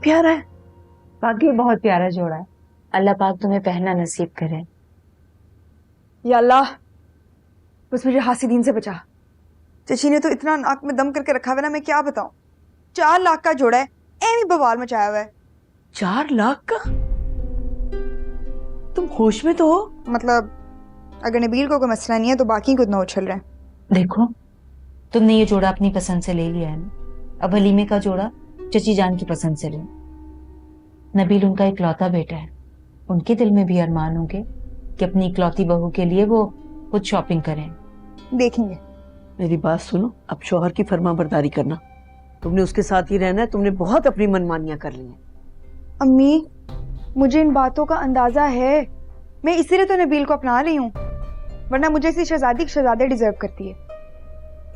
प्यारा है, वाकई बहुत प्यारा जोड़ा है। अल्लाह पाक तुम्हें पहनना नसीब करे। या अल्लाह बस मुझे हासिदीन से बचा। चची ने तो इतना नाक में दम करके रखा हुआ है ना, मैं क्या बताऊं। 4 लाख का जोड़ा है, एमी बवाल मचाया हुआ है। 4 लाख का? तुम होश में तो हो? मतलब अगर नबील को कोई मसला नहीं है तो बाकी को इतना उछल रहे हैं। देखो तुमने ये जोड़ा अपनी पसंद से ले लिया है ना, अब हलीमे का जोड़ा चची जान की पसंद से लो। नबील उनका इकलौता बेटा है, उनके दिल में भी अरमान होंगे कि अपनी इकलौती बहू के लिए वो कुछ शॉपिंग करें। देखेंगे। मेरी बात सुनो, अब शौहर की फर्मा बरदारी करना। तुमने उसके साथ ही रहना है, तुमने बहुत अपनी मनमानियां कर ली हैं। अम्मी मुझे इन बातों का अंदाजा है, मैं इसीलिए तो नबील को अपना रही हूँ, वरना मुझे इसी शहजादी की शहजादे डिजर्व करती है।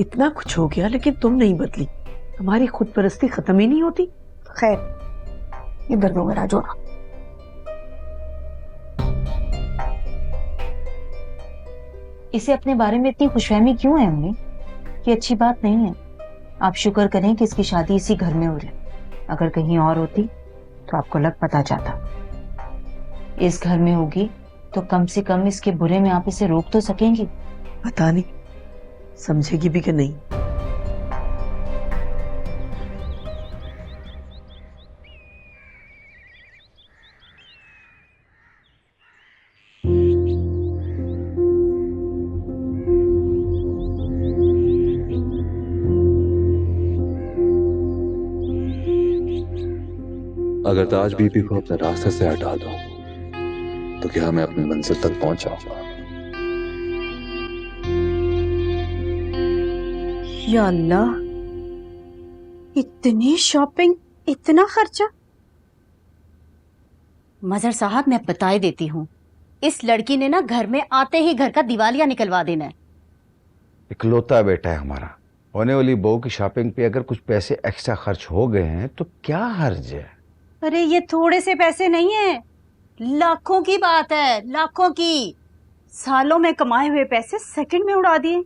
इतना कुछ हो गया लेकिन तुम नहीं बदली, तुम्हारी खुद परस्ती खत्म ही नहीं होती। खैर ये दर्दों मेरा जोड़ा। इसे अपने बारे में इतनी खुशफहमी क्यों है अम्मी? ये अच्छी बात नहीं है। आप शुक्र करें कि इसकी शादी इसी घर में हो रही, अगर कहीं और होती तो आपको लग पता जाता। इस घर में होगी तो कम से कम इसके बुरे में आप इसे रोक तो सकेंगी। पता नहीं समझेगी भी कि नहीं। अगर ताज बीबी को अपने रास्ते से हटा दो तो क्या मैं अपनी मंजिल तक पहुंच जाऊंगा? या अल्लाह, इतनी शॉपिंग, इतना खर्चा। मजहर साहब मैं बताए देती हूँ, इस लड़की ने ना घर में आते ही घर का दिवालिया निकलवा देना है। इकलौता बेटा है हमारा, होने वाली बहू की शॉपिंग पे अगर कुछ पैसे एक्स्ट्रा खर्च हो गए हैं तो क्या हर्ज है? अरे ये थोड़े से पैसे नहीं है, लाखों की बात है, लाखों की। सालों में कमाए हुए पैसे सेकंड में उड़ा दिए।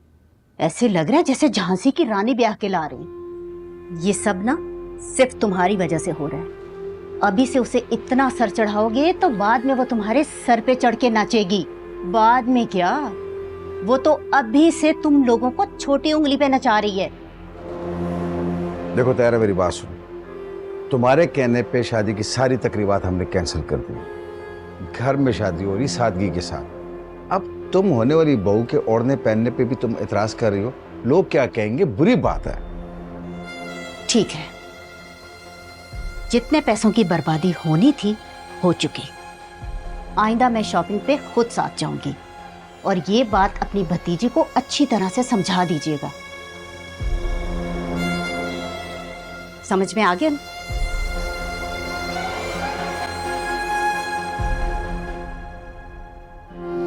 ऐसे लग रहा है जैसे झांसी की रानी ब्याह के ला रही। ये सब ना सिर्फ तुम्हारी वजह से हो रहा है। अभी से उसे इतना सर चढ़ाओगे तो बाद में वो तुम्हारे सर पे चढ़ के नाचेगी। बाद में क्या, वो तो अभी से तुम लोगों को छोटी उंगली पे नचा रही है। देखो तैयार, मेरी बात सुनो, तुम्हारे कहने पे शादी की सारी तकरीबात हमने कैंसिल कर दी। घर में शादी हो रही सादगी के साथ। अब तुम होने वाली बहू के ओढ़ने पहनने पे भी तुम एतराज कर रही हो, लोग क्या कहेंगे, बुरी बात है। ठीक है, जितने पैसों की बर्बादी होनी थी हो चुकी। आइंदा मैं शॉपिंग पे खुद साथ जाऊंगी, और ये बात अपनी भतीजी को अच्छी तरह से समझा दीजिएगा। समझ में आ गया?